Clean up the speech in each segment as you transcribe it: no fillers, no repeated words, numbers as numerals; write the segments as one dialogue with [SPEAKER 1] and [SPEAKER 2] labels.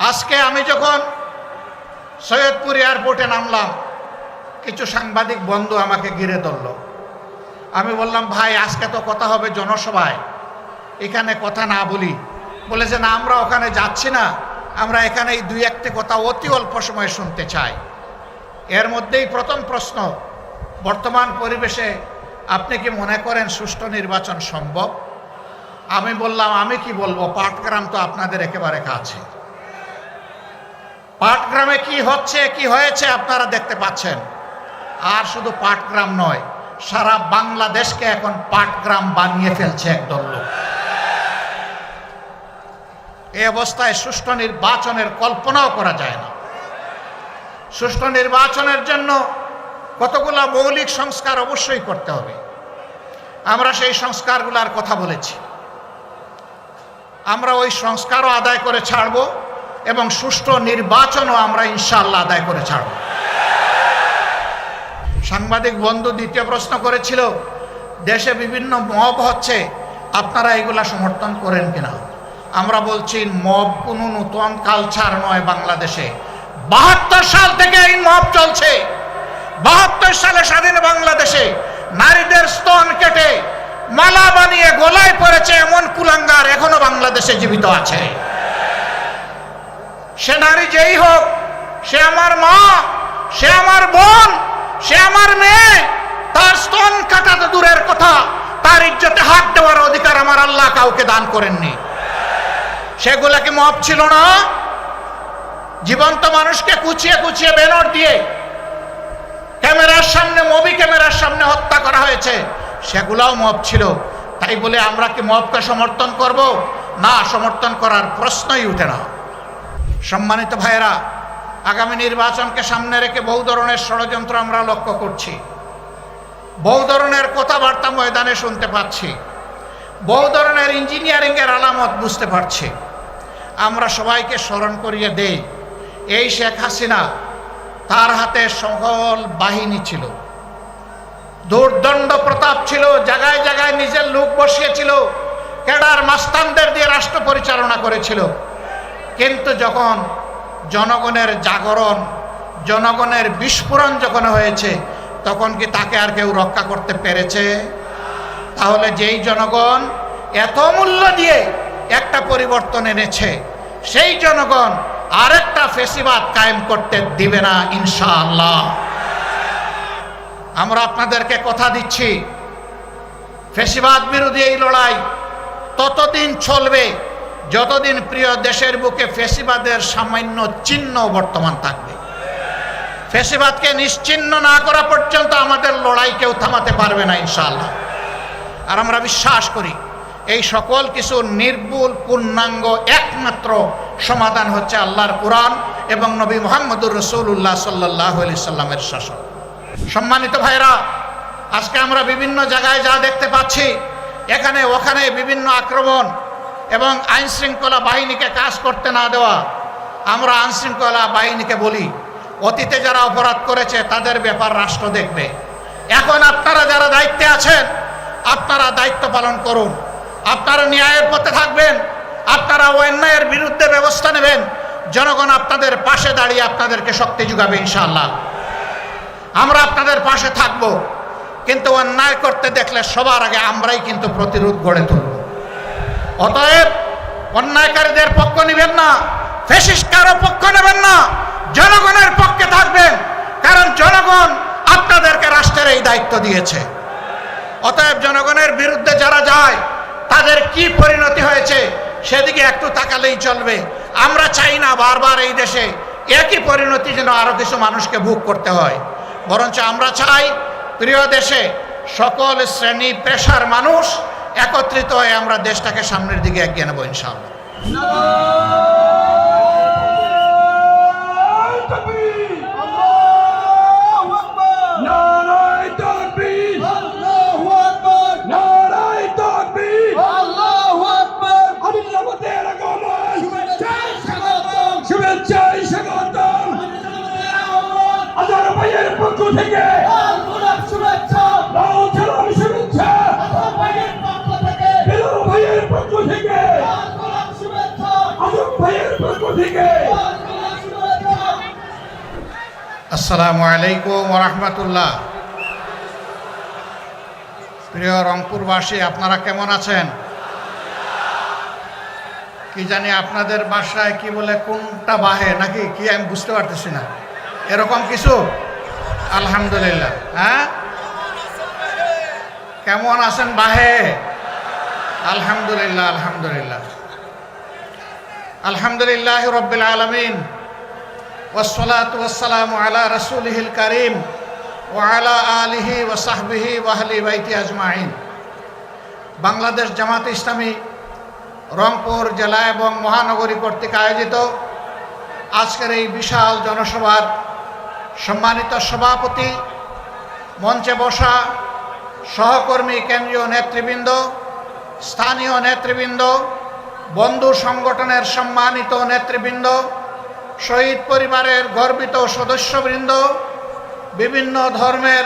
[SPEAKER 1] আজকে আমি যখন সৈয়দপুর এয়ারপোর্টে নামলাম, কিছু সাংবাদিক বন্ধু আমাকে ঘিরে ধরল। আমি বললাম, ভাই আজকে তো কথা হবে জনসভায়, এখানে কথা না বলি। বলে যে না, আমরা ওখানে যাচ্ছি না, আমরা এখানে এই দুই একটি কথা অতি অল্প সময় শুনতে চাই। এর মধ্যেই প্রথম প্রশ্ন, বর্তমান পরিবেশে আপনি কি মনে করেন সুষ্ঠু নির্বাচন সম্ভব? আমি বললাম, আমি কি বলবো, পাটগ্রাম তো আপনাদের একেবারে কাছে। পাটগ্রামে কি হচ্ছে কি হয়েছে আপনারা দেখতে পাচ্ছেন। আর শুধু পাটগ্রাম নয়, সারা বাংলাদেশকে এখন পাটগ্রাম বানিয়ে ফেলছে একদল লোক। এই অবস্থায় সুষ্ঠু নির্বাচনের কল্পনাও করা যায় না। সুষ্ঠু নির্বাচনের জন্য কতগুলো মৌলিক সংস্কার অবশ্যই করতে হবে। আমরা সেই সংস্কারগুলোর কথা বলেছি। আমরা ওই সংস্কারও আদায় করে ছাড়ব এবং সুষ্ঠু নির্বাচনও আমরা ইনশাআল্লাহ আদায় করে ছাড়ব। সাংবাদিক বন্ধু দ্বিতীয় প্রশ্ন করেছিল, দেশে বিভিন্ন মব হচ্ছে, আপনারা এগুলা সমর্থন করেন কিনা? আমরা বলছি, মব কোনো নতুন কালচার নয় বাংলাদেশে। 72 সাল থেকে এই মব চলছে। 72 সালে স্বাধীন বাংলাদেশে নারীদের স্তন কেটে মালা বানিয়ে গলায় পড়েছে এমন কুলাঙ্গার এখনো বাংলাদেশে জীবিত আছে। সে নারী যেই হোক, সে আমার মা, সে আমার বোন, সে আমার মেয়ে, তার স্তন কাটা তো দূরের কথা, তার ইজ্জতে হাত দেওয়ার অধিকার আমার আল্লাহ কাউকে দান করেননি। সেগুলা কি মব ছিল না? জীবন্ত মানুষকে কুচিয়ে কুচিয়ে ব্যানার দিয়ে ক্যামেরার সামনে, মুভি ক্যামেরার সামনে হত্যা করা হয়েছে, সেগুলাও মব ছিল। তাই বলে আমরা কি মবকে সমর্থন করব? না, সমর্থন করার প্রশ্নই উঠে না। সম্মানিত ভাইয়েরা, আগামী নির্বাচনকে সামনে রেখে বহু ধরনের ষড়যন্ত্র আমরা লক্ষ্য করছি। বহু ধরনের কথাবার্তা ময়দানে শুনতে পাচ্ছি। বহু ধরনের ইঞ্জিনিয়ারিংয়ের আলামত বুঝতে পারছি। আমরা সবাইকে স্মরণ করিয়ে দেই, এই শেখ হাসিনা, তার হাতে সকল বাহিনী ছিল, দুর্দণ্ড প্রতাপ ছিল, জায়গায় জায়গায় নিজের লোক বসিয়েছিল, ক্যাডার মাস্তানদের দিয়ে রাষ্ট্র পরিচালনা করেছিল। কিন্তু যখন জনগণের জাগরণ, জনগণের বিস্ফোরণ যখন হয়েছে, তখন কি তাকে আর কেউ রক্ষা করতে পেরেছে? তাহলে যেই জনগণ এত মূল্য দিয়ে একটা পরিবর্তন এনেছে, সেই জনগণ আরেকটা ফেসিবাদ কায়েম করতে দিবে না ইনশাআল্লাহ। আমরা আপনাদেরকে কথা দিচ্ছি, ফেসিবাদ বিরোধী এই লড়াই ততদিন চলবে যতদিন প্রিয় দেশের বুকে ফেসিবাদের সামান্য চিহ্ন বর্তমান থাকবে। ফেসিবাদকে নিশ্চিহ্ন না করা পর্যন্ত আমাদের লড়াই কেউ থামাতে পারবে না ইনশাআল্লাহ। আর আমরা বিশ্বাস করি, এই সকল কিছু নির্ভুল পূর্ণাঙ্গ একমাত্র সমাধান হচ্ছে আল্লাহর কোরআন এবং নবী মুহাম্মদুর রাসূলুল্লাহ সাল্লাল্লাহু আলাইহি সাল্লামের শাসন। সম্মানিত ভাইরা, আজকে আমরা বিভিন্ন জায়গায় যা দেখতে পাচ্ছি, এখানে ওখানে বিভিন্ন আক্রমণ এবং আইন শৃঙ্খলা বাহিনীকে কাজ করতে না দেওয়া। আমরা আইন শৃঙ্খলা বাহিনীকে বলি, অতীতে যারা অপরাধ করেছে তাদের ব্যাপার রাষ্ট্র দেখবে। এখন আপনারা যারা দায়িত্বে আছেন, আপনারা দায়িত্ব পালন করুন। আপনারা ন্যায়ের পথে থাকবেন, আপনারা অন্যায়ের বিরুদ্ধে ব্যবস্থা নেবেন। জনগণ আপনাদের পাশে দাঁড়িয়ে আপনাদেরকে শক্তি যোগাবে ইনশাআল্লাহ। আমরা আপনাদের পাশে থাকব, কিন্তু অন্যায় করতে দেখলে সবার আগে আমরাই কিন্তু প্রতিরোধ গড়ে তুলব। অতএব অন্যায়কারীদের পক্ষ নেবেন না, ফ্যাসিস্ট কারো পক্ষ নেবেন না, জনগণের পক্ষে থাকবেন, কারণ জনগণ আপনাদেরকে রাষ্ট্রের এই দায়িত্ব দিয়েছে। অতএব জনগণের বিরুদ্ধে যারা যায় তাদের কি পরিণতি হয়েছে সেদিকে একটু তাকালেই চলবে। আমরা চাই না বারবার এই দেশে একই পরিণতি যেন আরো কিছু মানুষকে ভোগ করতে হয়, বরঞ্চ আমরা চাই প্রিয় দেশে সকল শ্রেণী পেশার মানুষ একত্রিত হয়ে আমরা দেশটাকে সামনের দিকে এগিয়ে নেব ইনশাআল্লাহ।
[SPEAKER 2] ভাইয়ের পক্ষ থেকে
[SPEAKER 1] আসসালামু আলাইকুম ওয়া রাহমাতুল্লাহ। প্রিয় রংপুরবাসী, আপনারা কেমন আছেন? কি জানি আপনাদের বাসায় কি বলে, কোনটা বাহে নাকি কি আমি বুঝতে পারতেছি না, এরকম কিছু। আলহামদুলিল্লাহ। হ্যাঁ, কেমন আছেন বাহে? আলহামদুলিল্লাহ, আলহামদুলিল্লাহ, আলহামদুলিল্লাহ রাব্বিল আলামিন, ওয়াসসালাতু ওয়াসসালামু আলা রাসূলিহিল কারীম ওয়া আলা আলিহি ওয়া সাহবিহি ওয়া আহলি বাইতি আজমাইন। বাংলাদেশ জামাত ইসলামী রংপুর জেলা এবং মহানগরী কর্তৃক আয়োজিত আজকের এই বিশাল জনসভার সম্মানিত সভাপতি, মঞ্চে বসা সহকর্মী, কেন্দ্রীয় নেতৃবৃন্দ, স্থানীয় নেতৃবৃন্দ, বন্ধু সংগঠনের সম্মানিত নেতৃবৃন্দ, শহীদ পরিবারের গর্বিত সদস্যবৃন্দ, বিভিন্ন ধর্মের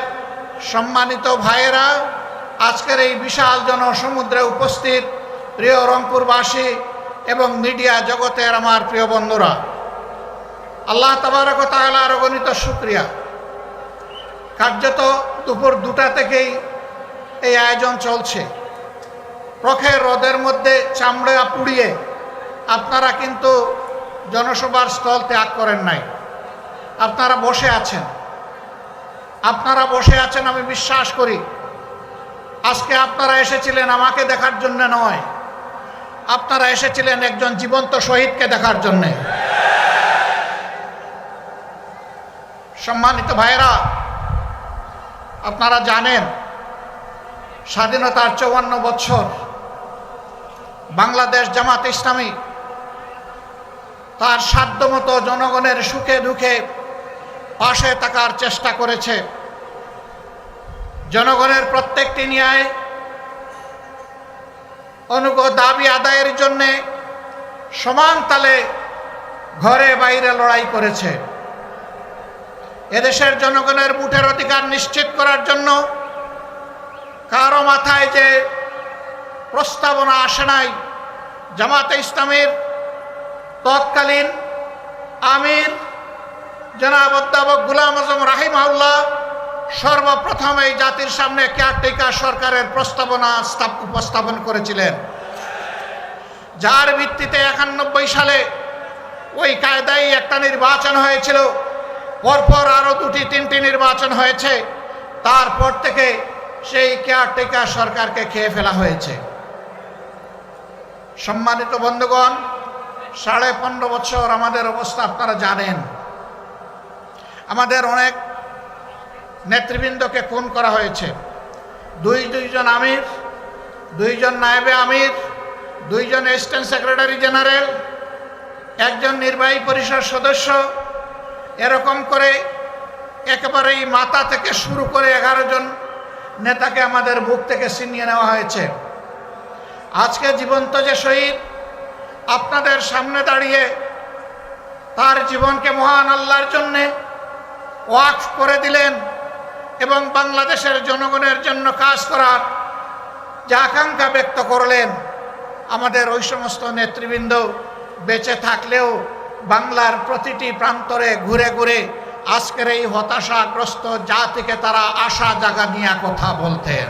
[SPEAKER 1] সম্মানিত ভাইয়েরা, আজকের এই বিশাল জনসমুদ্রে উপস্থিত প্রিয় রংপুরবাসী এবং মিডিয়া জগতের আমার প্রিয় বন্ধুরা, আল্লাহ তাবারক ওয়া তাআলার অগণিত শুকরিয়া। কার্যত দুপুর 2টা থেকেই এই আয়োজন চলছে। প্রখর রোদের মধ্যে চামড়া পুড়িয়ে আপনারা কিন্তু জনসভার স্থল ত্যাগ করেন নাই, আপনারা বসে আছেন। আপনারা বসে আছেন, আমি বিশ্বাস করি আজকে আপনারা এসেছিলেন আমাকে দেখার জন্য নয়, আপনারা এসেছিলেন একজন জীবন্ত শহীদকে দেখার জন্যে। সম্মানিত ভাইয়েরা, আপনারা জানেন স্বাধীনতার 54 বছর বাংলাদেশ জামাত ইসলামী তার সাধ্যমতো জনগণের সুখে দুঃখে পাশে থাকার চেষ্টা করেছে। জনগণের প্রত্যেকটি ন্যায় অনুগত দাবি আদায়ের জন্য সমান তালে ঘরে বাইরে লড়াই করেছে। এদেশের জনগণের ভোটের অধিকার নিশ্চিত করার জন্য কারো মাথায় যে প্রস্তাবনা আসে নাই, জামাতে ইসলামীর তৎকালীন আমির জনাব অধ্যাপক গোলাম আজম রাহিমাহুল্লাহ সর্বপ্রথম এই জাতির সামনে কেয়ারটেকার সরকারের প্রস্তাবনা উপস্থাপন করেছিলেন, যার ভিত্তিতে 91 সালে ওই কায়দায় একটা নির্বাচন হয়েছিল। পরপর আরও 2-3টি নির্বাচন হয়েছে। তারপর থেকে সেই কেয়ারটেকার সরকারকে খেয়ে ফেলা হয়েছে। সম্মানিত বন্ধুগণ, 15.5 বছর আমাদের অবস্থা আপনারা জানেন। আমাদের অনেক নেতৃবৃন্দকে খুন করা হয়েছে। দুইজন আমির, 2জন নায়েবে আমির, 2জন অ্যাসিস্ট্যান্ট সেক্রেটারি জেনারেল, 1জন নির্বাহী পরিষদ সদস্য, এরকম করে একেবারেই মাথা থেকে শুরু করে 11 জন নেতাকে আমাদের বুক থেকে ছিনিয়ে নেওয়া হয়েছে। আজকে জীবন্ত যে শহীদ আপনাদের সামনে দাঁড়িয়ে তার জীবনকে মহান আল্লাহর জন্যে ওয়াকফ করে দিলেন এবং বাংলাদেশের জনগণের জন্য কাজ করার যে আকাঙ্ক্ষা ব্যক্ত করলেন, আমাদের ওই সমস্ত নেতৃবৃন্দ বেঁচে থাকলেও বাংলার প্রতিটি প্রান্তরে ঘুরে ঘুরে আজকের এই হতাশাগ্রস্ত জাতিকে তারা আশা জাগা নিয়ে কথা বলতেন।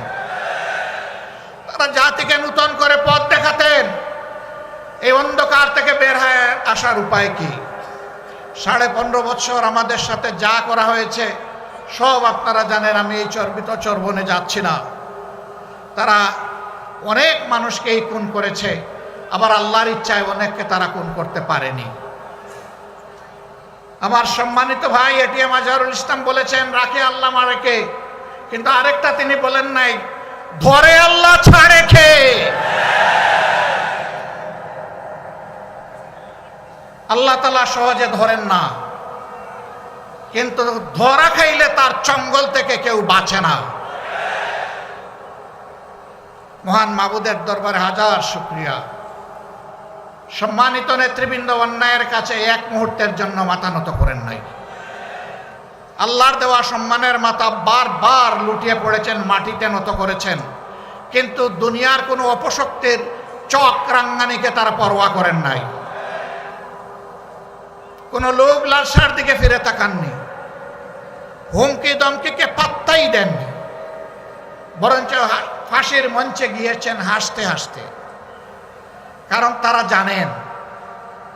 [SPEAKER 1] তারা জাতিকে নূতন করে পথ দেখাতেন। এই অন্ধকার থেকে বের হয়ে আসার উপায় কি? 15.5 বছর আমাদের সাথে যা করা হয়েছে সব আপনারা জানেন। আমি এই চর্বিত চর্বণে যাচ্ছি না। তারা অনেক মানুষকেই খুন করেছে, আবার আল্লাহর ইচ্ছায় অনেককে তারা খুন করতে পারেনি। আমার সম্মানিত ভাই এটিএম আজহারুল ইসলাম বলেছেন, রাখে আল্লাহ মারেকে, কিন্তু আরেকটা তিনি বলেন নাই, ধরে আল্লাহ ছাড়ে খে। আল্লাহ তাআলা সহজে ধরেন না, কিন্তু ধরা খাইলে তার চঙ্গল থেকে কেউ বাঁচে না। মহান মাবুদের দরবারে হাজার শুকরিয়া। সম্মানিত নেতৃবৃন্দ অন্যায়ের কাছে এক মুহূর্তের জন্য মাথা নত করেন নাই। আল্লাহর দেওয়া সম্মানের মাথা বারবার লুটিয়ে পড়েছেন, মাটিতে নত করেছেন, কিন্তু দুনিয়ার কোনো অপশক্তির চক্রাঙ্গানিকে তারা পরোয়া করেন নাই। কোনো লোক লালসার দিকে ফিরে তাকাননি, হুমকি দমকিকে পাত্তাই দেননি, বরঞ্চ ফাঁসির মঞ্চে গিয়েছেন হাসতে হাসতে। কারণ তারা জানেন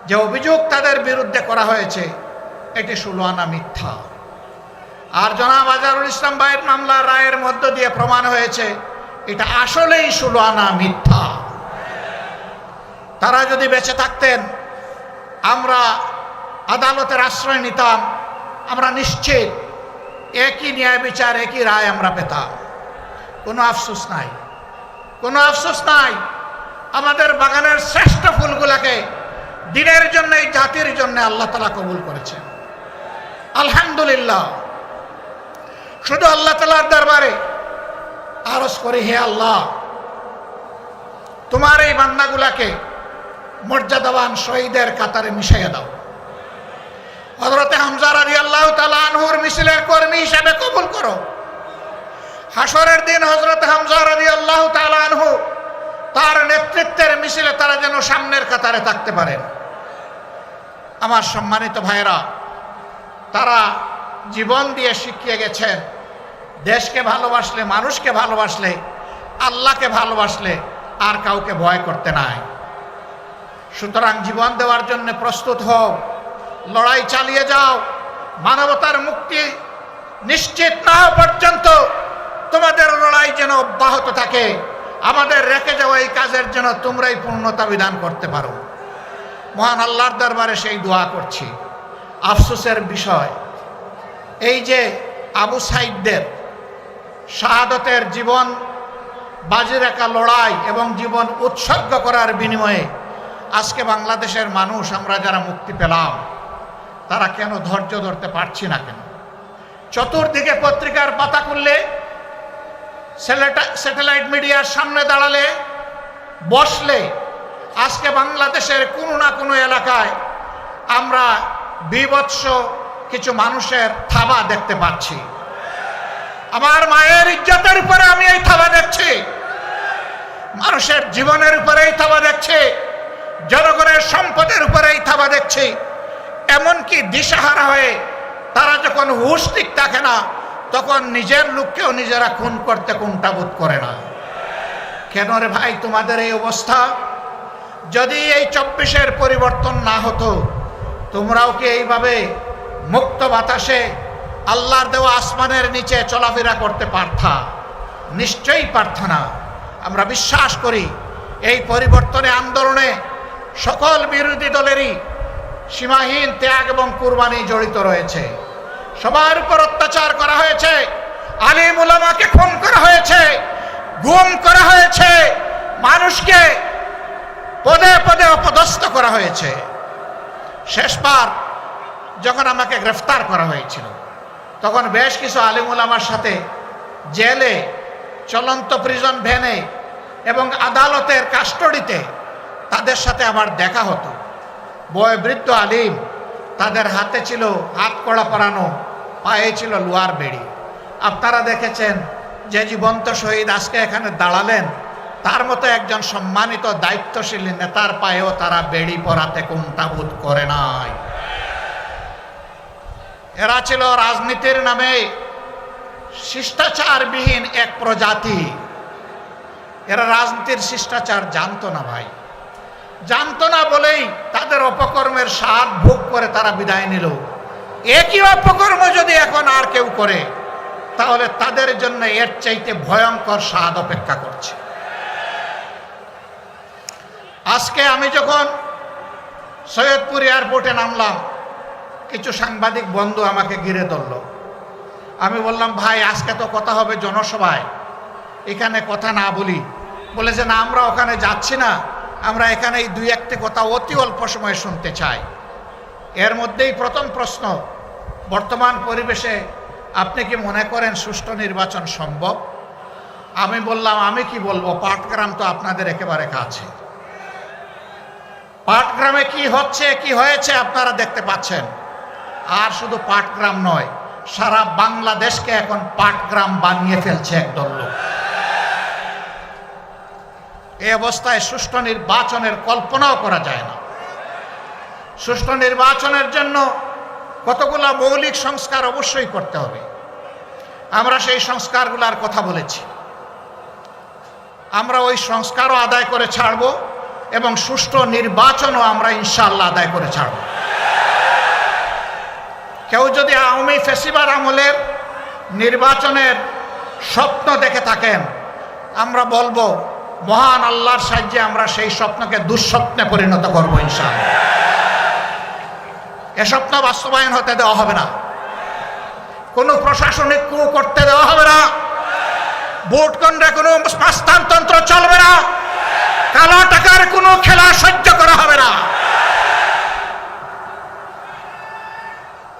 [SPEAKER 1] যে অভিযোগ তাদের বিরুদ্ধে করা হয়েছে এটি 16 আনা মিথ্যা। আর জনাব আজহারুল ইসলাম ভাইয়ের মামলার রায়ের মধ্য দিয়ে প্রমাণ হয়েছে এটা আসলেই 16 আনা মিথ্যা। তারা যদি বেঁচে থাকতেন, আমরা আদালতের আশ্রয় নিতাম, আমরা নিশ্চিত একই ন্যায় বিচার, একই রায় আমরা পেতাম। কোনো আফসোস নাই, কোনো আফসোস নাই। আমাদের বাগানের শ্রেষ্ঠ ফুলগুলাকে দিনের জন্য, এই জাতির জন্য আল্লাহ তাআলা কবুল করেছেন, আলহামদুলিল্লাহ। শুধু আল্লাহ তাআলার দরবারে আরজ করি, হে আল্লাহ, তোমার এই বান্দাগুলাকে মর্যাদাবান শহীদের কাতারে মিশিয়ে দাও। হযরতে হামজা রাদিয়াল্লাহু তাআলা আনহুর মিছিলের কর্মী হিসেবে কবুল করো। হাসরের দিন হযরতে হামজা রাদিয়াল্লাহু তাআলা আনহু তার নেতৃত্বের মিছিলে তারা যেন সামনের কাতারে থাকতে পারেন। আমার সম্মানিত ভাইরা, তারা জীবন দিয়ে শিখিয়ে গেছেন দেশকে ভালোবাসলে, মানুষকে ভালোবাসলে, আল্লাহকে ভালোবাসলে আর কাউকে ভয় করতে নাই। সুতরাং জীবন দেওয়ার জন্য প্রস্তুত হও, লড়াই চালিয়ে যাও। মানবতার মুক্তি নিশ্চিত না হওয়া পর্যন্ত তোমাদের লড়াই যেন অব্যাহত থাকে। আমাদের রেখে যাওয়া এই কাজের যেন তোমরাই পূর্ণতা বিধান করতে পারো। মহান আল্লাহর দরবারে সেই দোয়া করছি। আফসোসের বিষয় এই যে আবু সাইদদের শাহাদতের জীবন বাজি রাখা লড়াই এবং জীবন উৎসর্গ করার বিনিময়ে আজকে বাংলাদেশের মানুষ, আমরা যারা মুক্তি পেলাম, তারা কেন ধৈর্য ধরতে পারছি না কেন? চতুর্দিকে পত্রিকার পাতা খুললে, স্যাটেলাইট মিডিয়ার সামনে দাঁড়ালে, বসলে আজকে বাংলাদেশের কোনো না কোনো এলাকায় আমরা বীভৎস কিছু মানুষের থাবা দেখতে পাচ্ছি। আমার মায়ের ইজ্জতের উপরে আমি এই থাবা দেখছি, মানুষের জীবনের উপরে এই থাবা দেখছি, জনগণের সম্পদের উপরে এই থাবা দেখছি। এমনকি দিশাহারা হয়ে তারা যখন হুঁশ ঠিক থাকে না, তখন নিজের লোককেও নিজেরা খুন করতে কুণ্ঠাবোধ করে না। কেন রে ভাই তোমাদের এই অবস্থা? যদি এই 24-এর পরিবর্তন না হতো, তোমরাও কি এইভাবে মুক্ত বাতাসে আল্লাহর দেওয়া আসমানের নিচে চলাফেরা করতে পারতা? নিশ্চয়ই পারত না। আমরা বিশ্বাস করি এই পরিবর্তনে, আন্দোলনে সকল বিরোধী দলেরই সীমাহীন ত্যাগ এবং কুরবানি জড়িত রয়েছে। সবার উপর অত্যাচার করা হয়েছে, আলিম উলামাকে খুন করা হয়েছে, গুম করা হয়েছে, মানুষকে পদে পদে অপদস্থ করা হয়েছে। শেষবার যখন আমাকে গ্রেফতার করা হয়েছিল, তখন বেশ কিছু আলিম উলামার সাথে জেলে, চলন্ত প্রিজন ভ্যানে এবং আদালতের কাস্টডিতে তাদের সাথে আমার দেখা হতো। বয়োবৃদ্ধ আলিম, তাদের হাতে ছিল হাত কড়া পরানো, পায়ে ছিল লোহার বেড়ি। আপনারা দেখেছেন যে জীবন্ত শহীদ আজকে এখানে দাঁড়ালেন, তার মতো একজন সম্মানিত দায়িত্বশীল নেতার পায়েও তারা বেড়ি পরাতে কুণ্ঠাবোধ করে নাই। এরা ছিল রাজনীতির নামে শিষ্টাচারবিহীন এক প্রজাতি। এরা রাজনীতির শিষ্টাচার জানতো না ভাই, জানতো না বলেই তাদের অপকর্মের স্বাদ ভোগ করে তারা বিদায় নিল। একই অপকর্ম যদি এখন আর কেউ করে, তাহলে তাদের জন্য এর চাইতে ভয়ঙ্কর স্বাদ অপেক্ষা করছে। আজকে আমি যখন সৈয়দপুর এয়ারপোর্টে নামলাম, কিছু সাংবাদিক বন্ধু আমাকে ঘিরে ধরল। আমি বললাম, ভাই আজকে তো কথা হবে জনসভায়, এখানে কথা না বলি। বলে যে না, আমরা ওখানে যাচ্ছি না, আমরা এখানে এই 2-1টি কথা অতি অল্প সময় শুনতে চাই। এর মধ্যেই প্রথম প্রশ্ন, বর্তমান পরিবেশে আপনি কি মনে করেন সুষ্ঠু নির্বাচন সম্ভব? আমি বললাম, আমি কি বলবো, পাটগ্রাম তো আপনাদের একেবারে কাছে। পাটগ্রামে কি হচ্ছে, কি হয়েছে আপনারা দেখতে পাচ্ছেন। আর শুধু পাটগ্রাম নয়, সারা বাংলাদেশকে এখন পাটগ্রাম বানিয়ে ফেলছে একদল লোক। এই অবস্থায় সুষ্ঠু নির্বাচনের কল্পনাও করা যায় না। সুষ্ঠু নির্বাচনের জন্য কতগুলো মৌলিক সংস্কার অবশ্যই করতে হবে। আমরা সেই সংস্কারগুলোর কথা বলেছি। আমরা ওই সংস্কারও আদায় করে ছাড়ব এবং সুষ্ঠু নির্বাচনও আমরা ইনশাআল্লাহ আদায় করে ছাড়ব। কেউ যদি আওয়ামী ফ্যাসিবাদ আমলের নির্বাচনের স্বপ্ন দেখে থাকেন, আমরা বলবো মহান আল্লাহর সাহায্যে আমরা সেই স্বপ্নকে দুঃস্বপ্নে পরিণত করবো ইনশাআল্লাহ। এ স্বপ্ন বাস্তবায়ন হতে দেওয়া হবে না, কোনো প্রশাসনিক কু করতে দেওয়া হবে না, ভোট কেন্দ্রে কোনো হস্তান্তর চলবে না, কালো টাকার কোনো খেলা সহ্য করা হবে না।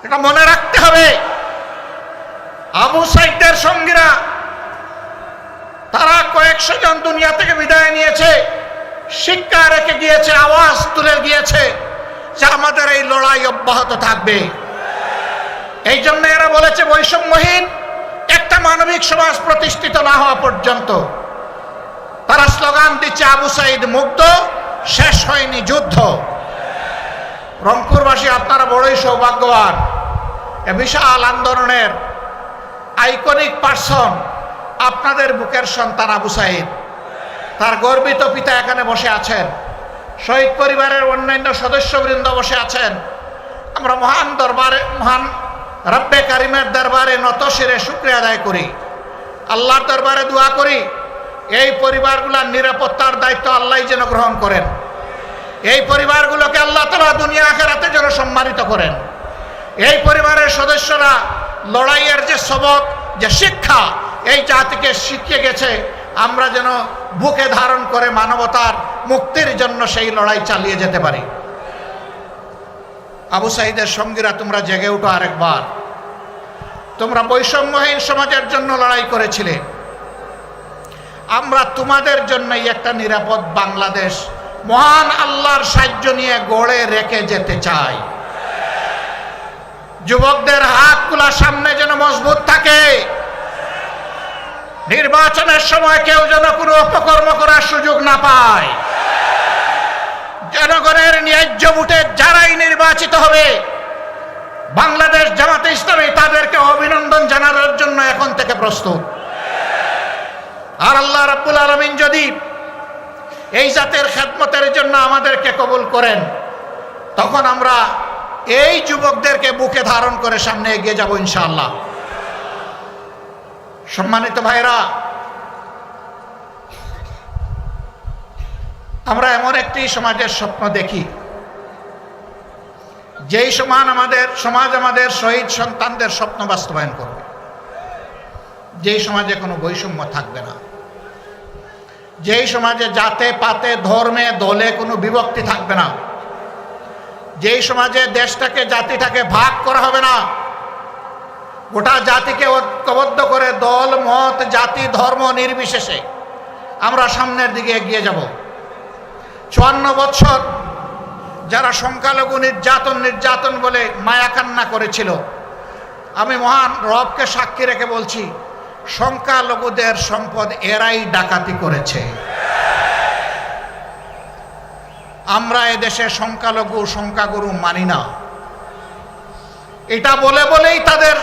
[SPEAKER 1] এটা মনে রাখতে হবে। আবু সাইদের সঙ্গীরা তারা কয়েকশো জন দুনিয়া থেকে বিদায় নিয়েছে, শিক্ষা রেখে গিয়েছে, আওয়াজ তুলে গিয়েছে যে আমাদের এই লড়াই অব্যাহত থাকবে। এই জন্য এরা বলেছে বৈষম্যহীন একটা মানবিক সমাজ প্রতিষ্ঠিত না হওয়া পর্যন্ত। তারা স্লোগান দিচ্ছে আবু সাইদ মুক্ত, শেষ হয়নি যুদ্ধ। রংপুরবাসী আপনারা বড়ই সৌভাগ্যবান। এ বিশাল আন্দোলনের আইকনিক পার্সন আপনাদের বুকের সন্তান আবু সাইদ। তার গর্বিত পিতা এখানে বসে আছেন, শহীদ পরিবারের অন্যান্য সদস্যবৃন্দ বসে আছেন। আমরা মহান দরবারে, মহান রব্বে কারিমের দরবারে নত শিরে শুকরিয়া আদায় করি, আল্লাহর দরবারে দোয়া করি এই পরিবারগুলোর নিরাপত্তার দায়িত্ব আল্লাহ যেন গ্রহণ করেন। এই পরিবারগুলোকে আল্লাহ তাআলা দুনিয়া আখিরাতে যেন সম্মানিত করেন। এই পরিবারের সদস্যরা লড়াইয়ের যে সবক, যে শিক্ষা এই জাতিকে শিখিয়ে গেছে, আমরা যেন বুকে ধারণ করে মানবতার মুক্তির জন্য সেই লড়াই চালিয়ে যেতে পারি। আবু সাইদের সঙ্গীরা, তোমরা জেগে উঠো আরেকবার। তোমরা বৈষম্যহীন সমাজের জন্য লড়াই করেছিলে, আমরা তোমাদের জন্যই একটা নিরাপদ বাংলাদেশ মহান আল্লাহর সাহায্য নিয়ে গড়ে রেখে যেতে চাই। যুবকদের হাতগুলা সামনে যেন মজবুত থাকে। নির্বাচনের সময় কেউ যেন কোনো অপকর্ম করার সুযোগ না পায়। জনগণের ন্যায্য ভোটে যারাই নির্বাচিত হবে, বাংলাদেশ জামাতে ইসলামী তাদেরকে অভিনন্দন জানানোর জন্য এখন থেকে প্রস্তুত। আর আল্লাহ রাব্বুল আলামিন যদি এই জাতের খেদমতের জন্য আমাদেরকে কবুল করেন, তখন আমরা এই যুবকদেরকে বুকে ধারণ করে সামনে এগিয়ে যাব ইনশাআল্লাহ। সম্মানিত ভাইরা, আমরা এমন একটি সমাজের স্বপ্ন দেখি যেই সমাজ আমাদের শহীদ সন্তানদের স্বপ্ন বাস্তবায়ন করবে, যেই সমাজে কোনো বৈষম্য থাকবে না, যেই সমাজে জাতে পাতে ধর্মে দলে কোনো বিভক্তি থাকবে না, যেই সমাজে দেশটাকে জাতিটাকে ভাগ করা হবে না, গোটা জাতিকে ঐক্যবদ্ধ করে দল মত জাতি ধর্ম নির্বিশেষে আমরা সামনের দিকে এগিয়ে যাব। 54 বছর যারা সংখ্যালঘু নির্যাতন বলে মায়া কান্না করেছিল, আমি মহান রবকে সাক্ষী রেখে বলছি, সংখ্যালঘুদের সম্পদ এরাই ডাকাতি করেছে। আমরা এদেশে সংখ্যাগুরু মানি না। এটা বলেই তাদের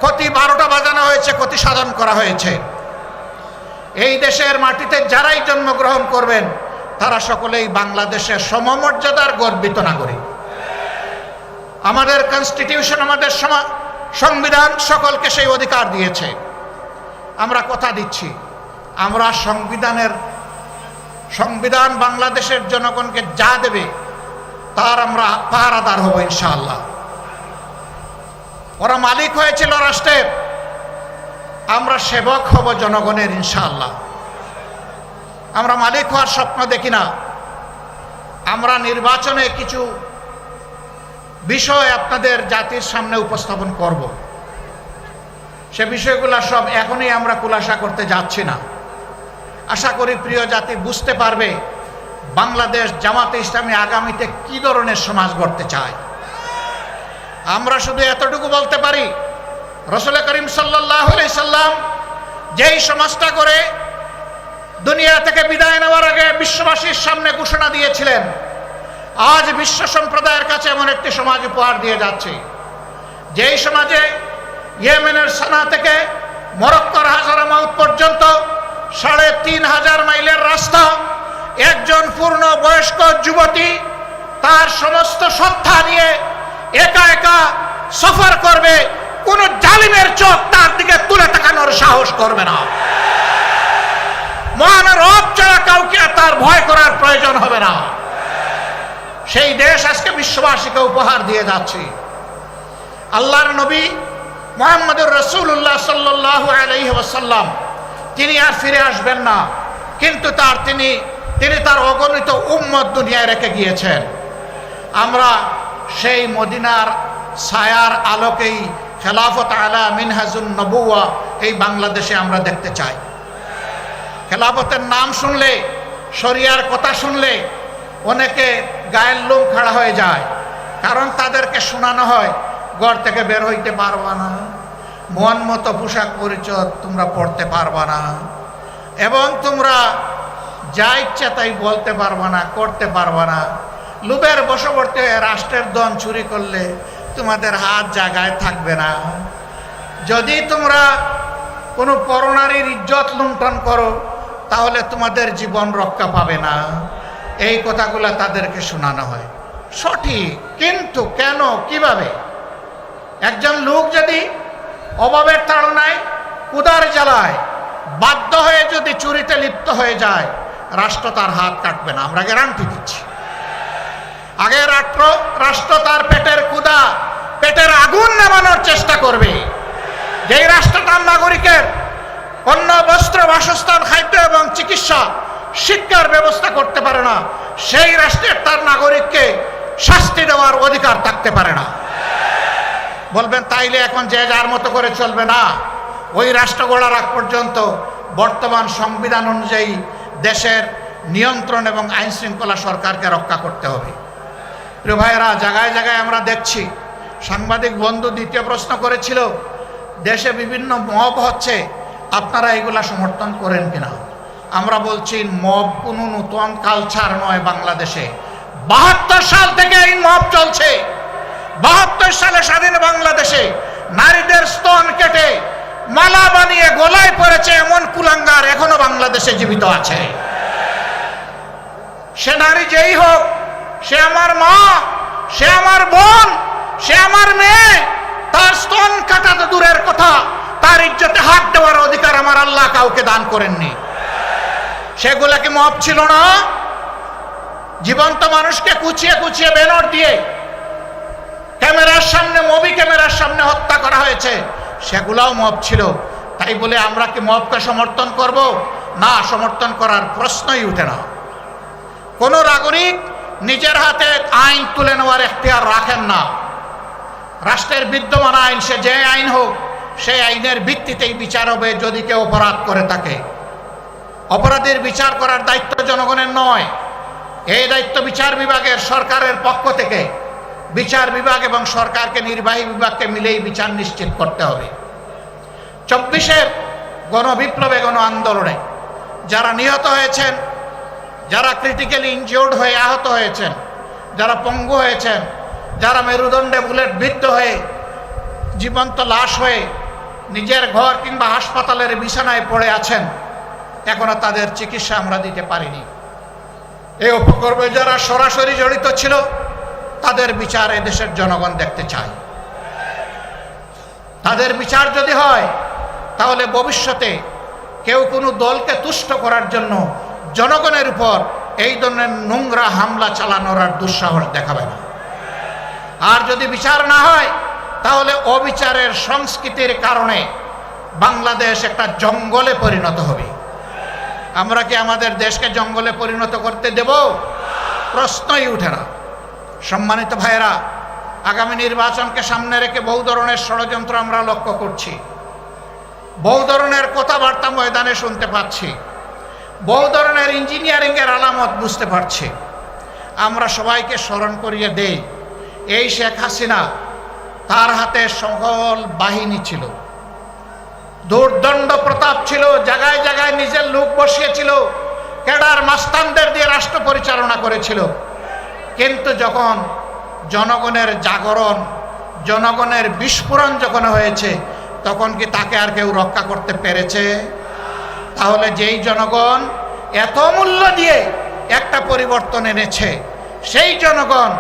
[SPEAKER 1] ক্ষতি 12টা বাজানো হয়েছে, ক্ষতি সাধন করা হয়েছে। এই দেশের মাটিতে যারাই জন্মগ্রহণ করবেন তারা সকলেই বাংলাদেশের সমমর্যাদার গর্বিত নাগরিক। আমাদের কনস্টিটিউশন, আমাদের সংবিধান সকলকে সেই অধিকার দিয়েছে। আমরা কথা দিচ্ছি, আমরা সংবিধান বাংলাদেশের জনগণকে যা দেবে তার আমরা পাহারাদার হব ইনশাআল্লাহ। ওরা মালিক হয়েছিল রাষ্ট্রের, আমরা সেবক হব জনগণের ইনশাআল্লাহ। আমরা মালিক হওয়ার স্বপ্ন দেখি না। আমরা নির্বাচনে কিছু বিষয় আপনাদের জাতির সামনে উপস্থাপন করব। সে বিষয়গুলো সব এখনই আমরা খুলাসা করতে যাচ্ছি না। আশা করি প্রিয় জাতি বুঝতে পারবে বাংলাদেশ জামাতে ইসলামী আগামীতে কি ধরনের সমাজ গড়তে চায়। আমরা শুধু এতটুকু বলতে পারি, রাসূল করিম সাল্লাল্লাহু আলাইহি সাল্লাম যেই সমাজটা করে দুনিয়া থেকে বিদায় নেওয়ার আগে বিশ্ববাসীর সামনে ঘোষণা দিয়েছিলেন, আজ বিশ্ব সম্প্রদায়ের কাছে এমন একটি সমাজ উপহার দিয়ে যাচ্ছে, যেই সমাজে ইয়েমেনের সানা থেকে মরক্কোর হাজারামাউত পর্যন্ত ৩৫০০ মাইলের রাস্তা একজন পূর্ণ বয়স্ক যুবতী তার সমস্ত সত্তা নিয়ে একা একা সফর করবে, কোন জালিমের চোখ তার দিকে তুলে তাকানোর সাহস করবে না। মহান রব ছাড়া কাউকে তার ভয় করার প্রয়োজন হবে না। সেই দেশ আজকে বিশ্ববাসীকে উপহার দিয়ে যাচ্ছে। আল্লাহর নবী মুহাম্মদুর রাসূলুল্লাহ সাল্লাল্লাহু আলাইহি ওয়াসাল্লাম তিনি আর ফিরে আসবেন না, কিন্তু তিনি তার অগণিত উম্মত দুনিয়ায় রেখে গিয়েছেন। আমরা সেই মদিনার ছায়ার আলোকেই খেলাফত আলা মিনহাজুন নবুওয়া এই বাংলাদেশে আমরা দেখতে চাই। খেলাফতের নাম শুনলে, শরিয়ার কথা শুনলে অনেকে গায়ের লোম খাড়া হয়ে যায়, কারণ তাদেরকে শোনানো হয় ঘর থেকে বের হইতে পারবা না, মন মতো পোশাক পরিচয় তোমরা পড়তে পারবা না, এবং তোমরা যা ইচ্ছা তাই বলতে পারবা না, করতে পারবা না। লোভের বশবর্তী হয়ে রাষ্ট্রের ধন চুরি করলে তোমাদের হাত জায়গায় থাকবে না। যদি তোমরা কোনো পরনারীর ইজ্জত লুণ্ঠন করো তাহলে তোমাদের জীবন রক্ষা পাবে না। এই কথাগুলো তাদেরকে শোনানো হয়। সঠিক, কিন্তু কেন, কিভাবে? একজন লোক যদি অভাবের তাড়নায়, ক্ষুধার জ্বালায় বাধ্য হয়ে যদি চুরিতে লিপ্ত হয়ে যায়, রাষ্ট্র তার হাত কাটবে না, আমরা গ্যারান্টি দিচ্ছি। আগে রাষ্ট্র তার পেটের ক্ষুধা, পেটের আগুন নেভানোর চেষ্টা করবে। যেই রাষ্ট্র তার নাগরিকের অন্ন, বস্ত্র, বাসস্থান, খাদ্য এবং চিকিৎসা, শিক্ষার ব্যবস্থা করতে পারে না, সেই রাষ্ট্রের তার নাগরিককে শাস্তি দেওয়ার অধিকার থাকতে পারে না। বলবেন তাইলে এখন যে যার মতো করে চলবে না। ওই রাষ্ট্র গড়ার আগ পর্যন্ত বর্তমান সংবিধান অনুযায়ী দেশের নিয়ন্ত্রণ এবং আইন শৃঙ্খলা সরকারকে রক্ষা করতে হবে। প্রিয় ভাইয়েরা, জায়গায় জায়গায় আমরা দেখছি, সাংবাদিক বন্ধু দ্বিতীয় প্রশ্ন করেছিল, দেশে বিভিন্ন মব হচ্ছে, আপনারা এগুলা সমর্থন করেন কিনা? আমরা বলছি মব কোনো নতুন কালচার নয় বাংলাদেশে। ৭২ সাল থেকে এই মব চলছে। ৭২ সালে স্বাধীন বাংলাদেশে নারীদের স্তন কেটে মালা বানিয়ে গলায় পড়েছে এমন কুলাঙ্গার এখনো বাংলাদেশে জীবিত আছে। সে নারী যেই হোক, সে আমার মা, সে আমার বোন, সে আমার মেয়ে, তার স্তন কাটা তো দূরের কথা, তার ইজ্জতে হাত দেওয়ার অধিকার আমার আল্লাহ কাউকে দান করেননি। সেগুলা কি মব ছিল না? জীবন্ত মানুষকে কুচিয়ে কুচিয়ে ব্যানার দিয়ে ক্যামেরার সামনে, মুভি ক্যামেরার সামনে হত্যা করা হয়েছে, সেগুলাও মব ছিল। তাই বলে আমরা কি মবকে সমর্থন করব? না, সমর্থন করার প্রশ্নই উঠে না। কোন নাগরিক নিজের হাতে আইন তুলে নেওয়ার এখতিয়ার রাখেন না। রাষ্ট্রের বিদ্যমান আইন, সে যে আইন হোক, সেই আইনের ভিত্তিতেই বিচার হবে। যদি কেউ অপরাধ করে থাকে, অপরাধীর বিচার করার দায়িত্ব জনগণের নয়। এই দায়িত্ব বিচার বিভাগের, সরকারের পক্ষ থেকে বিচার বিভাগ এবং সরকারকে, নির্বাহী বিভাগকে মিলেই বিচার নিশ্চিত করতে হবে। ২৪-এর গণবিপ্লবে, গণ আন্দোলনে যারা নিহত হয়েছেন, যারা ক্রিটিক্যালি ইনজিওর্ড হয়ে আহত হয়েছেন, যারা পঙ্গু হয়েছেন, যারা মেরুদণ্ডে বুলেট বিদ্ধ হয়ে জীবন্ত লাশ হয়ে নিজের ঘর কিংবা হাসপাতালের বিছানায় পড়ে আছেন, এখনো তাদের চিকিৎসা আমরা দিতে পারিনি। এই উপকর্মে যারা সরাসরি জড়িত ছিল, তাদের বিচার এদেশের জনগণ দেখতে চায়। তাদের বিচার যদি হয়, তাহলে ভবিষ্যতে কেউ কোনো দলকে তুষ্ট করার জন্য জনগণের উপর এই ধরনের নোংরা হামলা চালানোর আর দুঃসাহস দেখাবে না। আর যদি বিচার না হয়, তাহলে অবিচারের সংস্কৃতির কারণে বাংলাদেশ একটা জঙ্গলে পরিণত হবে। আমরা কি আমাদের দেশকে জঙ্গলে পরিণত করতে দেব? প্রশ্নই উঠে না। সম্মানিত ভাইয়েরা, আগামী নির্বাচনকে সামনে রেখে বহু ধরনের ষড়যন্ত্র আমরা লক্ষ্য করছি, বহু ধরনের কথাবার্তা ময়দানে শুনতে পাচ্ছি, বহু ধরনের ইঞ্জিনিয়ারিংয়ের আলামত বুঝতে পারছি। আমরা সবাইকে স্মরণ করিয়ে দেই, এই শেখ হাসিনা, তার হাতে সকল বাহিনী ছিল, দুর্দণ্ড প্রতাপ ছিল, জায়গায় জায়গায় নিজের লোক বসিয়েছিল, ক্যাডার মাস্তানদের দিয়ে রাষ্ট্র পরিচালনা করেছিল। কিন্তু যখন জনগণের জাগরণ, জনগণের বিস্ফোরণ যখন হয়েছে, তখন কি তাকে আর কেউ রক্ষা করতে পেরেছে? তাহলে যেই জনগণ এত মূল্য দিয়ে একটা পরিবর্তন এনেছে, সেই জনগণ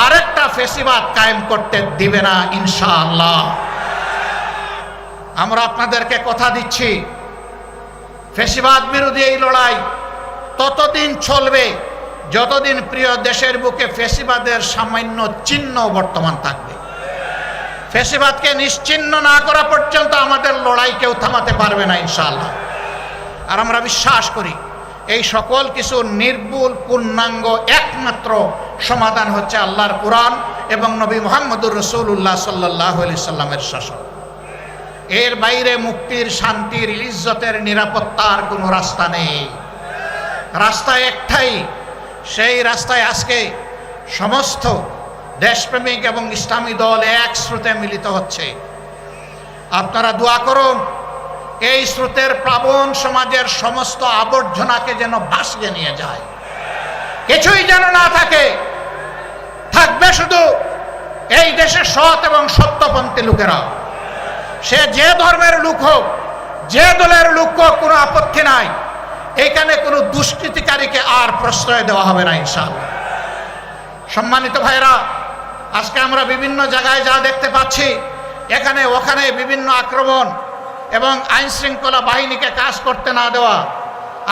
[SPEAKER 1] আরেকটা ফেসিবাদ কায়েম করতে দিবে না ইনশাআল্লাহ। আমরা আপনাদেরকে কথা দিচ্ছি, ফেসিবাদ বিরোধী এই লড়াই ততদিন চলবে যতদিন প্রিয় দেশের বুকে ফেসিবাদের সামান্য চিহ্ন বর্তমান থাকবে। ফেসিবাদকে নিশ্চিহ্ন না করা পর্যন্ত আমাদের লড়াই কেউ থামাতে পারবে না ইনশাআল্লাহ। আর আমরা বিশ্বাস করি এই সকল কিছু নির্ভুল পূর্ণাঙ্গ একমাত্র সমাধান হচ্ছে আল্লাহর কোরআন এবং নবী মুহাম্মদুর রাসূলুল্লাহ সাল্লাল্লাহু আলাইহি সাল্লামের শাসন। এর বাইরে মুক্তির, শান্তির, ইজ্জতের, নিরাপত্তার কোনো রাস্তা নেই। রাস্তা একটাই, সেই রাস্তায় আজকে সমস্ত দেশপ্রেমিক এবং ইসলামী দল এক স্রোতে মিলিত হচ্ছে। আপনারা দোয়া করুন এই স্রোতের প্লাবন সমাজের সমস্ত আবর্জনাকে যেন ভাসিয়ে নিয়ে যায়, কিছুই যেন না থাকে। থাকবে শুধু এই দেশের সৎ এবং সত্যপন্থী লোকেরা। সে যে ধর্মের লোক হোক, যে দলের লোক হোক, কোনো আপত্তি নাই। এখানে কোনো দুষ্কৃতিকারীকে আর প্রশ্রয় দেওয়া হবে না ইনশাআল্লাহ। সম্মানিত ভাইরা, আজকে আমরা বিভিন্ন জায়গায় যা দেখতে পাচ্ছি, এখানে ওখানে বিভিন্ন আক্রমণ এবং আইন শৃঙ্খলা বাহিনীকে কাজ করতে না দেওয়া।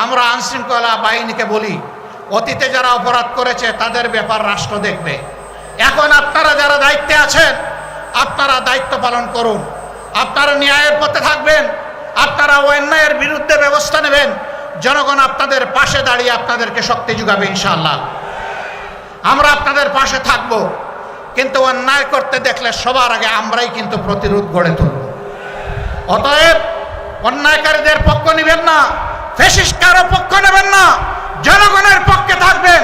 [SPEAKER 1] আমরা আইন শৃঙ্খলা বাহিনীকে বলি, অতীতে যারা অপরাধ করেছে তাদের ব্যাপার রাষ্ট্র দেখবে। এখন আপনারা যারা দায়িত্বে আছেন, আপনারা দায়িত্ব পালন করুন। আপনারা ন্যায়ের পথে থাকবেন, আপনারা অন্যায়ের বিরুদ্ধে ব্যবস্থা নেবেন। জনগণ আপনাদের পাশে দাঁড়িয়ে আপনাদেরকে শক্তি যোগাবে ইনশাআল্লাহ। আমরা আপনাদের পাশে থাকব, কিন্তু অন্যায় করতে দেখলে সবার আগে আমরাই কিন্তু প্রতিরোধ গড়ে তুলব। অতএব অন্যায়কারীদের পক্ষ নেবেন না, ফ্যাসিস্টকারও পক্ষ নেবেন না, জনগণের পক্ষে থাকবেন,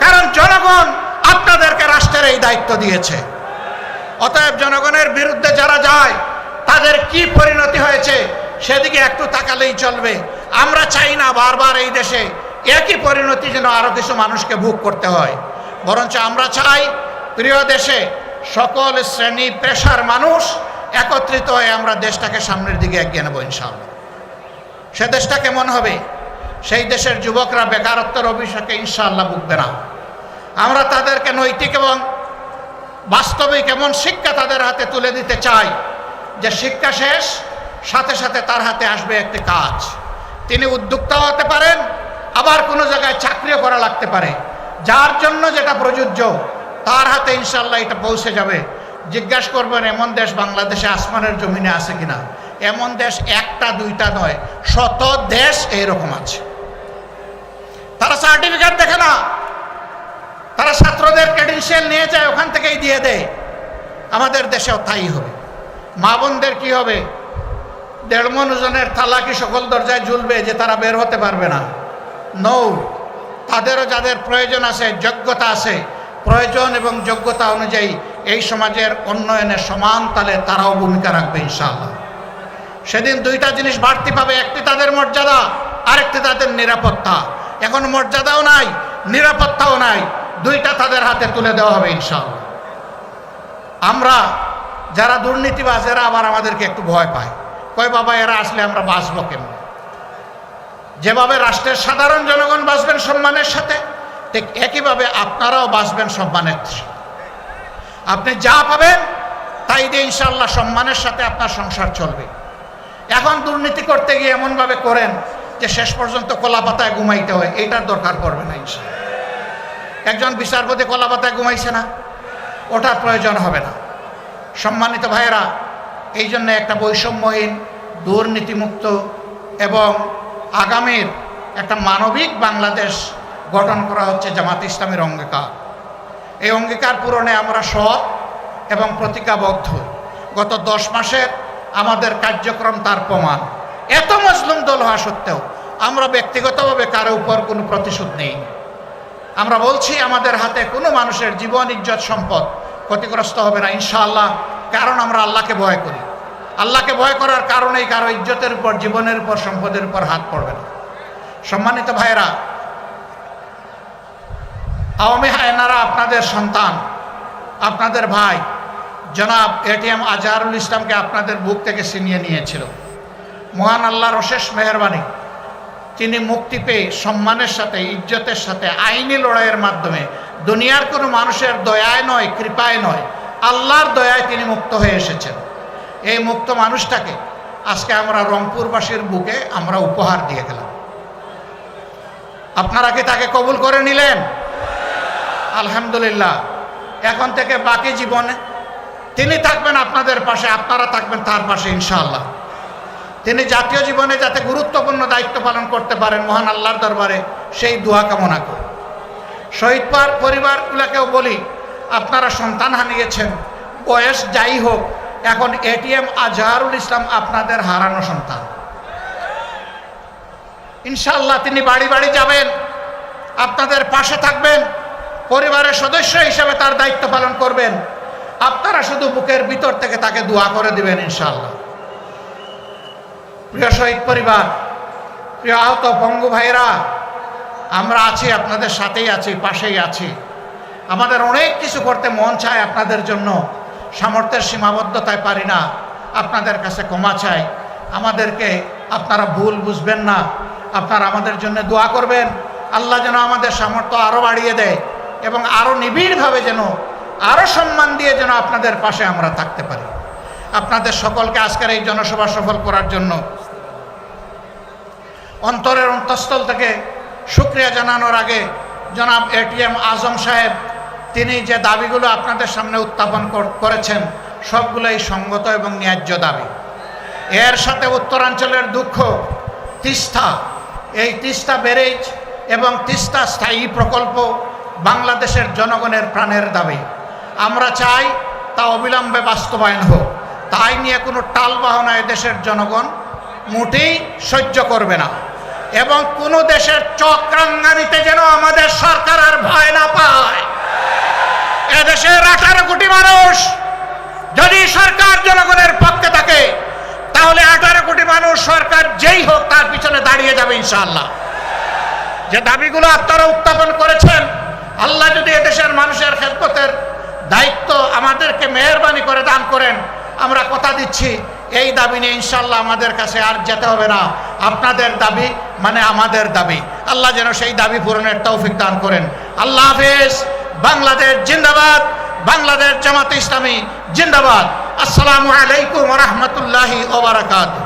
[SPEAKER 1] কারণ জনগণ আপনাদেরকে রাষ্ট্রের এই দায়িত্ব দিয়েছে। অতএব জনগণের বিরুদ্ধে যারা যায় তাদের কি পরিণতি হয়েছে সেদিকে একটু তাকালেই চলবে। আমরা চাই না বারবার এই দেশে একই পরিণতি যেন আরো কিছু মানুষকে ভোগ করতে হয়, বরঞ্চ আমরা চাই প্রিয় দেশে সকল শ্রেণী পেশার মানুষ একত্রিত হয়ে আমরা দেশটাকে সামনের দিকে এগিয়ে নেব ইনশাআল্লাহ। সে দেশটা কেমন হবে? সেই দেশের যুবকরা বেকারত্বের অভিশাপে ইনশাআল্লাহ ভুগবে না। আমরা তাদেরকে নৈতিক এবং বাস্তবিক এমন শিক্ষা তাদের হাতে তুলে দিতে চাই যে শিক্ষা শেষ সাথে সাথে তার হাতে আসবে একটি কাজ। তিনি উদ্যোক্তা হতে পারেন, আবার কোনো জায়গায় চাকরিও করা লাগতে পারে। যার জন্য যেটা প্রযোজ্য তার হাতে ইনশাআল্লাহ এটা পৌঁছে যাবে। জিজ্ঞাসা করবেন এমন দেশ বাংলাদেশে আসমানের জমিনে আছে কিনা? এমন দেশ একটা দুইটা নয়, শত দেশ এইরকম আছে। তারা সার্টিফিকেট দেখে না, তারা ছাত্রদের ক্রেডেনশিয়াল নিয়ে যায়, ওখান থেকেই দিয়ে দেয়। আমাদের দেশেও তাই হবে। মা বোনদের কি হবে? 1.5 মণ ওজনের থালা কি সকল দরজায় ঝুলবে যে তারা বের হতে পারবে না? নৌ, তাদেরও যাদের প্রয়োজন আছে, যোগ্যতা আছে, প্রয়োজন এবং যোগ্যতা অনুযায়ী এই সমাজের উন্নয়নে সমান তালে তারাও ভূমিকা রাখবে ইনশাআল্লাহ। সেদিন দুইটা জিনিস বাড়তি পাবে, একটি তাদের মর্যাদা, আরেকটি তাদের নিরাপত্তা। এখন মর্যাদাও নাই, নিরাপত্তাও নাই, দুইটা তাদের হাতে তুলে দেওয়া হবে ইনশাআল্লাহ। আমরা যারা দুর্নীতিবাজ এরা আবার আমাদেরকে একটু ভয় পায়, কয় বাবা এরা আসলে আমরা বাঁচবো কেমন? যেভাবে রাষ্ট্রের সাধারণ জনগণ বাঁচবেন সম্মানের সাথে, ঠিক একইভাবে আপনারাও বাঁচবেন সম্মানের সাথে। আপনি যা পাবেন তাই দিয়ে ইনশাআল্লাহ সম্মানের সাথে আপনার সংসার চলবে। এখন দুর্নীতি করতে গিয়ে এমনভাবে করেন যে শেষ পর্যন্ত কলাপাতায় ঘুমাইতে হয়, এইটার দরকার পড়বে না ইনশাআল্লাহ। একজন বিচারপতি কলাপাতায় ঘুমাইছে না, ওটার প্রয়োজন হবে না। সম্মানিত ভাইয়েরা, এই জন্য একটা বৈষম্যহীন, দুর্নীতিমুক্ত এবং আগামীর একটা মানবিক বাংলাদেশ গঠন করা হচ্ছে জামাত ইসলামের অঙ্গীকার। এই অঙ্গীকার পূরণে আমরা সৎ এবং প্রতিজ্ঞাবদ্ধ। গত 10 মাসের আমাদের কার্যক্রম তার প্রমাণ। এত মজলুম দল হওয়া সত্ত্বেও আমরা ব্যক্তিগতভাবে কারো উপর কোনো প্রতিশোধ নেই। আমরা বলছি আমাদের হাতে কোনো মানুষের জীবন, ইজ্জত, সম্পদ ক্ষতিগ্রস্ত হবে না ইনশাআল্লাহ, কারণ আমরা আল্লাহকে ভয় করি। আল্লাহকে ভয় করার কারণেই কারো ইজ্জতের উপর, জীবনের উপর, সম্পদের উপর হাত পড়বে না। সম্মানিত ভাইয়েরা, আওয়ামী হায়নারা আপনাদের সন্তান, আপনাদের ভাই জনাব এটিএম আজহারুল ইসলামকে আপনাদের বুক থেকে ছিনিয়ে নিয়েছিল। মহান আল্লাহর অশেষ মেহেরবানি, তিনি মুক্তি পেয়ে সম্মানের সাথে, ইজ্জতের সাথে, আইনি লড়াইয়ের মাধ্যমে, দুনিয়ার কোনো মানুষের দয়ায় নয়, কৃপায় নয়, আল্লাহর দয়ায় তিনি মুক্ত হয়ে এসেছেন। এই মুক্ত মানুষটাকে আজকে আমরা রংপুরবাসীর বুকে আমরা উপহার দিয়ে গেলাম। আপনারা কি তাকে কবুল করে নিলেন? আলহামদুলিল্লাহ। এখন থেকে বাকি জীবনে তিনি থাকবেন আপনাদের পাশে, আপনারা থাকবেন তার পাশে ইনশাআল্লাহ। তিনি জাতীয় জীবনে যাতে গুরুত্বপূর্ণ দায়িত্ব পালন করতে পারেন, মহান আল্লাহর দরবারে সেই দোয়া কামনা করি। শহীদ পরিবারগুলোকেও বলি, আপনারা সন্তান হারিয়েছেন, বয়স যাই হোক, এখন এটিএম আজহারুল ইসলাম আপনাদের হারানো সন্তান। ইনশাআল্লাহ তিনি বাড়ি বাড়ি যাবেন, আপনাদের পাশে থাকবেন, পরিবারের সদস্য হিসেবে তার দায়িত্ব পালন করবেন। আপনারা শুধু বুকের ভিতর থেকে তাকে দোয়া করে দিবেন ইনশাআল্লাহ। প্রিয় শহীদ পরিবার, প্রিয় আহত বঙ্গু ভাইরা, আমরা আছি, আপনাদের সাথেই আছি, পাশেই আছি। আমাদের অনেক কিছু করতে মন চায় আপনাদের জন্য, সামর্থ্যের সীমাবদ্ধতায় পারি না। আপনাদের কাছে ক্ষমা চাই, আমাদেরকে আপনারা ভুল বুঝবেন না। আপনারা আমাদের জন্য দোয়া করবেন, আল্লাহ যেন আমাদের সামর্থ্য আরও বাড়িয়ে দেয় এবং আরও নিবিড়ভাবে যেন, আরও সম্মান দিয়ে যেন আপনাদের পাশে আমরা থাকতে পারি। আপনাদের সকলকে আজকের এই জনসভা সফল করার জন্য অন্তরের অন্তঃস্থল থেকে শুকরিয়া জানানোর আগে জনাব এটিএম আজম সাহেব, তিনি যে দাবিগুলো আপনাদের সামনে উত্থাপন করেছেন সবগুলোই সঙ্গত এবং ন্যায্য দাবি। এর সাথে উত্তরাঞ্চলের দুঃখ, তিস্তা, এই তিস্তা ব্যারেজ এবং তিস্তা স্থায়ী প্রকল্প বাংলাদেশের জনগণের প্রাণের দাবি। আমরা চাই তা অবিলম্বে বাস্তবায়ন হোক। তাই নিয়ে কোনো টালবাহনা দেশের জনগণ মোটেই সহ্য করবে না এবং কোনো দেশের চক্রাঙ্গানিতে যেন আমাদের সরকার আর ভয় না পায়। এদেশের 18 কোটি মানুষ, যদি সরকার জনগণের পক্ষে থাকে তাহলে 18 কোটি মানুষ, সরকার যেই হোক তার পিছনে দাঁড়িয়ে যাবে ইনশাআল্লাহ। যে দাবিগুলো আপনারা উত্থাপন করেছেন, আল্লাহ যদি এদেশের মানুষের খেদমতের দায়িত্ব আমাদেরকে মেহেরবানি করে দান করেন, আমরা কথা দিচ্ছি এই দাবি নিয়ে ইনশাআল্লাহ আমাদের কাছে আর যেতে হবে না। আপনাদের দাবি মানে আমাদের দাবি। আল্লাহ যেন সেই দাবি পূরণের তৌফিক দান করেন। আল্লাহ হাফেজ। বাংলাদেশ জিন্দাবাদ, বাংলাদেশ জামাতে ইসলামী জিন্দাবাদ। আসসালামু আলাইকুম ওয়া রাহমাতুল্লাহি ওয়া বারাকাতুহু।